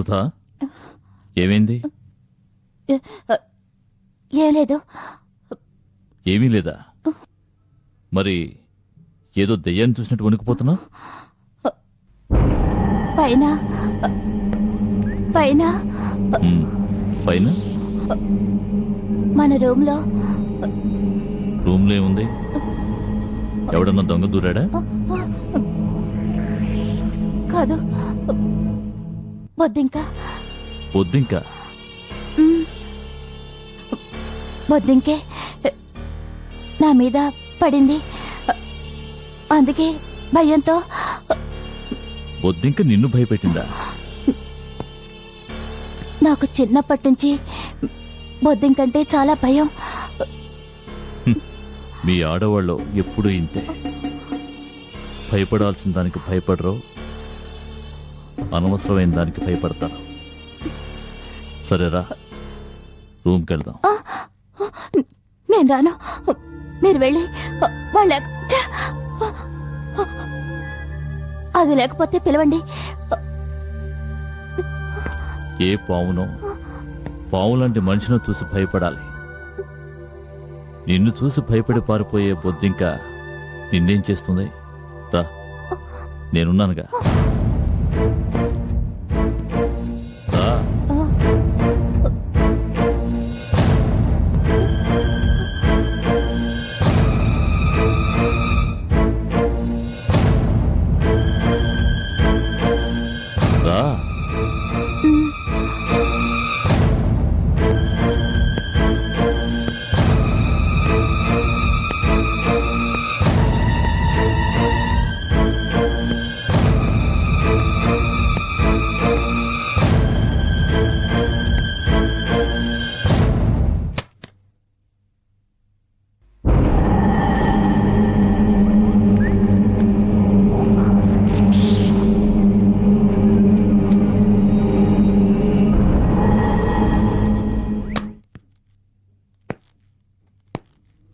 సుధా, ఏమైంది? ఏం లేదు. ఏమీ లేదా? మరి ఏదో దెయ్యాన్ని చూసినట్టు వణికిపోతున్నా? పైన పైన పైన మన రూమ్లో ఏముంది? ఎవడన్నా దొంగ దూరాడా? కాదు, బొద్దింక. బొద్దింక? బొద్దింకే నా మీద పడింది, అందుకే భయంతో. బొద్దింక నిన్ను భయపెట్టిందా? నాకు చిన్నప్పటి నుంచి బొద్దింకంటే చాలా భయం. మీ ఆడవాళ్ళు ఎప్పుడూ ఇంతే. భయపడాల్సిన దానికి భయపడరు, అనవసరమైన దానికి భయపడతారు. సరేరా, రూమ్కి వెళ్దాం. నేను రాను, మీరు వెళ్ళి వాళ్ళ అది లేకపోతే పిలవండి. ఏ పావునో, పావు లాంటి మనిషిని చూసి భయపడాలి. నిన్ను చూసి భయపడి పారిపోయే బొద్దింక నిన్నేం చేస్తుంది? రా, నేనున్నానుగా. రా. రా.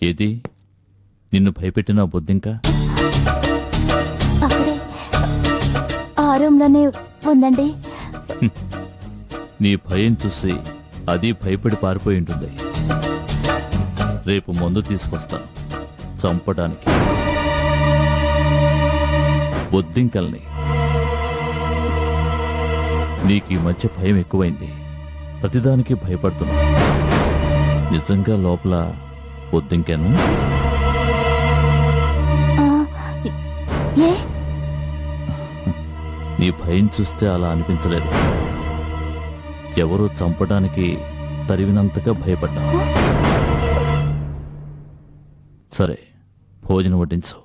ఏది నిన్ను భయపెట్టిన బొద్దింక? అక్కడే ఆ రూమ్లోనే ఉందండి. నీ భయం చూసి అది భయపడి పారిపోయి ఉంటుంది. రేపు మందు తీసుకొస్తాను చంపడానికి బొద్దింకల్ని. నీకు ఈ మధ్య భయం ఎక్కువైంది, ప్రతిదానికి భయపడుతున్నా. నిజంగా లోపల బొద్దింకేనా? ఏ నీ భయం చూస్తే అలా అనిపించలేదు. ఎవరో చంపడానికి తరివినంతగా భయపడ్డా. సరే, భోజనం వడ్డించు.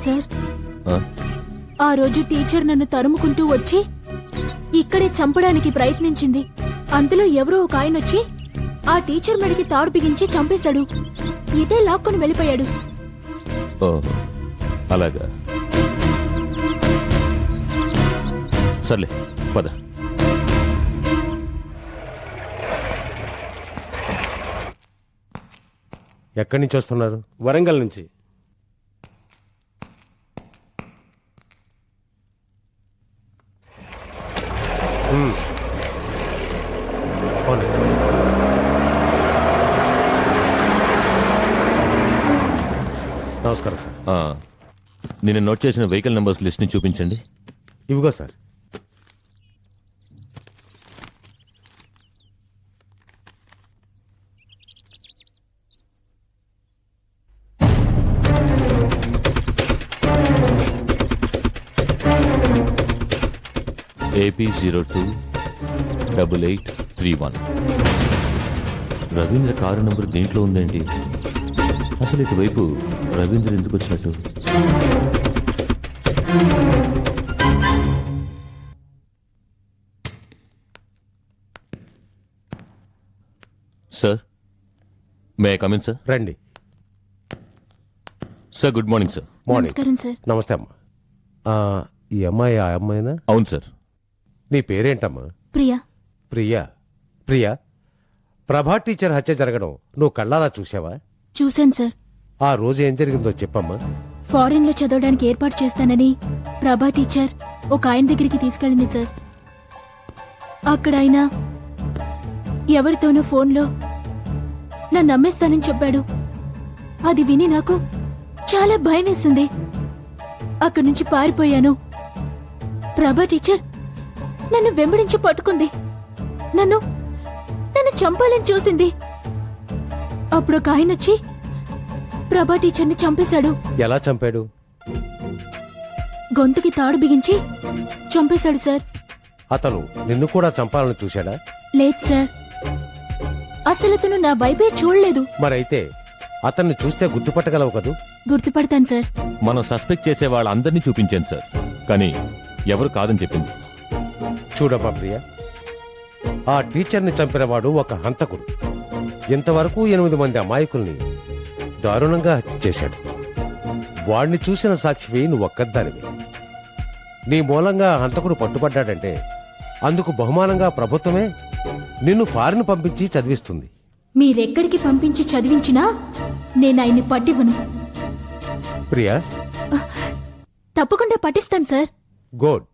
సార్, ఆ రోజు టీచర్ నన్ను తరుముకుంటూ వచ్చి ఇక్కడే చంపడానికి ప్రయత్నించింది. అంతలో ఎవరో ఒక ఆయన వచ్చి ఆ టీచర్ మెడకి తాడు బిగించి చంపేశాడు. ఇదే లాక్కొని వెళ్ళిపోయాడు. అలాగా? సర్లే, పద. ఎక్కడి నుంచి వస్తున్నారు? వరంగల్ నుంచి. నమస్కారం సార్. నేను నోట్ చేసిన వెహికల్ నెంబర్స్ లిస్ట్ ని చూపించండి. ఇవిగో sir. AP028831. Ravindra car number దీంట్లో ఉందేంటి? అసలు ఇటువైపు రవీంద్ర ఎందుకు వచ్చినట్టు? Sir may I come in sir? రండి. Sir good morning sir. Morning. నమస్కారం సార్. నమస్తే అమ్మా. ఆ, ఈ అమ్మాయి ఆ అమ్మాయినా? అవును సార్. నీ పేరేంటమ్మా? ప్రియా. ప్రియా. ప్రియా, ప్రభా టీచర్ హత్య జరగడం నువ్వు కళ్ళారా చూసావా? చూశాను సార్. ఆ రోజు ఏం జరిగిందో చెప్పమ్మా. ఫారిన్ లో చదవడానికి ఏర్పాటు చేస్తానని ప్రభా టీచర్ ఒక ఆయన దగ్గరికి తీసుకెళ్ళింది సార్. అక్కడ ఆయన ఎవరితోనో ఫోన్లో నన్ను నమ్మేస్తానని చెప్పాడు. అది విని నాకు చాలా భయం వేసింది. అక్కడి నుంచి పారిపోయాను. ప్రభా టీచర్ నన్ను వెంబడించి పట్టుకుంది. నన్ను చంపాలని చూసింది. అప్పుడు ఒక ఆయన వచ్చి ప్రభా టీచర్ని చంపేశాడు. ఎలా చంపాడు? గొంతుకి తాడు బిగించి చంపేశాడు సార్. అతను నిన్ను కూడా చంపాలని చూశాడా? లేదు సార్, అసలు అతను నా వైపే చూడలేదు. మరైతే అతన్ని చూస్తే గుర్తుపట్టగలవు కదూ? గుర్తుపడతాను సార్. మనం సస్పెక్ట్ చేసే వాళ్ళందరినీ చూపించాను సార్, కానీ ఎవరు కాదని చెప్పింది. చూడమ్మా ప్రియా, ఆ టీచర్ని చంపినవాడు ఒక హంతకుడు. ఇంతవరకు 8 మంది అమాయకుల్ని దారుణంగా హత్య చేశాడు. వాణ్ణి చూసిన సాక్షివి నువ్వు ఒక్కదానివి. నీ మూలంగా ఆ హంతకుడు పట్టుబడ్డాడంటే అందుకు బహుమానంగా ప్రభుత్వమే నిన్ను ఫారిన్ పంపించి చదివిస్తుంది. మీరెక్కడికి పంపించి చదివించినా నేను ఆయన్ని పట్టివ్వను. ప్రియా, తప్పకుండా పట్టిస్తాను సార్. గుడ్.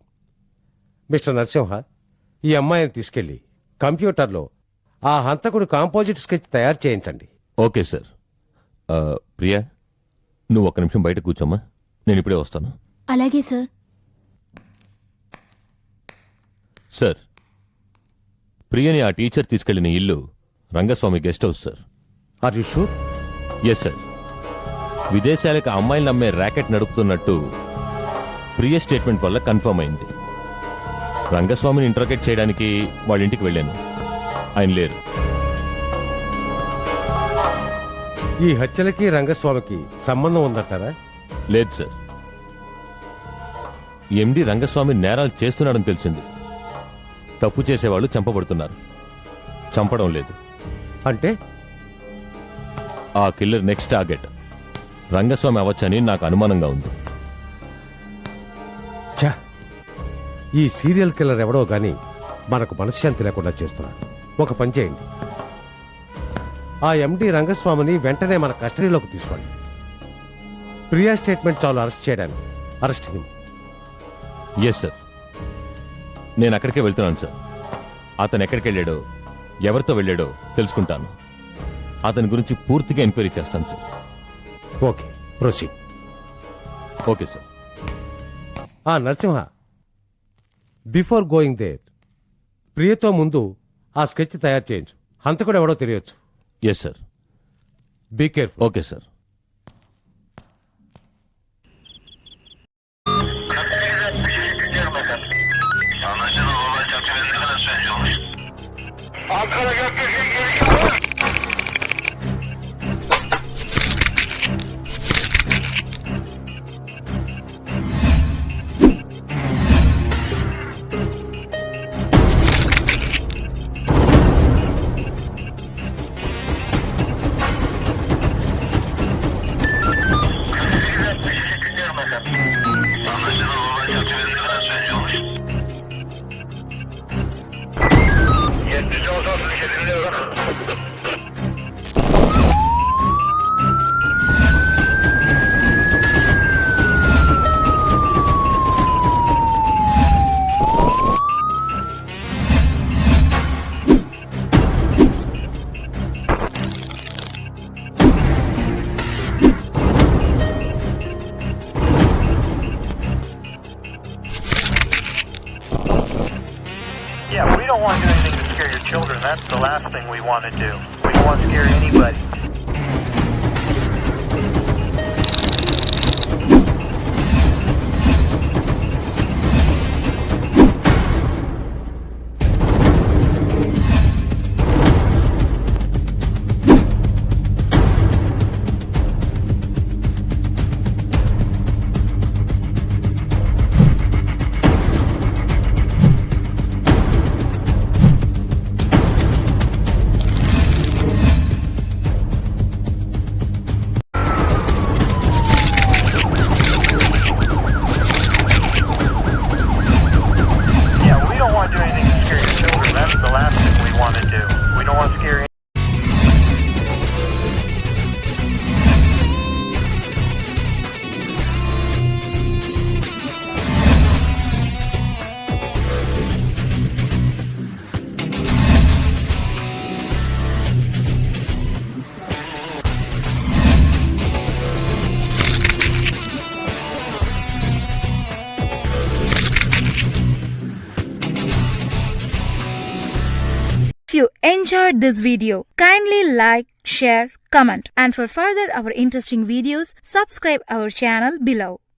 మిస్టర్ నరసింహ, ఈ అమ్మాయిని తీసుకెళ్లి కంప్యూటర్లో ఆ హంతకుడు కాంపోజిట్ స్కెచ్ తయారు చేయించండి. Okay sir. ప్రియా, నువ్వు ఒక్క నిమిషం బయట కూర్చోమ్మా, నేను ఇప్పుడే వస్తాను. అలాగే సార్. సార్, ప్రియని ఆ టీచర్ తీసుకెళ్లిన ఇల్లు Rangaswamy guest house sir. Are you sure? Yes sir. విదేశాలకు అమ్మాయిలను అమ్మే ర్యాకెట్ నడుపుతున్నట్టు ప్రియ స్టేట్మెంట్ వల్ల కన్ఫర్మ్ అయింది. రంగస్వామిని ఇంట్రోగేట్ చేయడానికి వాళ్ళ ఇంటికి వెళ్ళాను. ఆయన లేరు. ఈ హత్యలకి రంగస్వామికి సంబంధం ఉందంటారా? లేదు సార్. ఎండి రంగస్వామి నేరాలు చేస్తున్నాడని తెలిసింది. తప్పు చేసేవాళ్ళు చంపబడుతున్నారు, చంపడం లేదు. అంటే ఆ కిల్లర్ నెక్స్ట్ టార్గెట్ రంగస్వామి అవ్వచ్చని నాకు అనుమానంగా ఉంది. ఛా, ఈ సీరియల్ కిల్లర్ ఎవడో గాని మనకు మనశ్శాంతి లేకుండా చేస్తున్నాడు. ఒక పని చేయండి, ఆ ఎండి రంగస్వామిని వెంటనే మన కస్టడీలోకి తీసుకోండి. ప్రియా స్టేట్మెంట్ చాలు అరెస్ట్ చేయడానికి. Arrest him. ఎస్ సార్, నేను అక్కడికే వెళ్తున్నాను సార్. అతను ఎక్కడికి వెళ్ళాడో, ఎవరితో వెళ్ళాడో తెలుసుకుంటాను. అతని గురించి పూర్తిగా ఎంక్వైరీ చేస్తాను సార్. Okay, proceed. Okay sir. Narasimha, before going there ప్రియతో ముందు ఆ స్కెచ్ తయారు చేయించు. హంతకుడు ఎవడో తెలియచ్చు. Yes sir. Be careful. Okay sir. Yeah, we don't want to do anything to scare your children. That's the last thing we want to do. We don't want to scare anybody. you enjoyed this video, kindly like, share, comment, and for further our interesting videos, subscribe our channel below.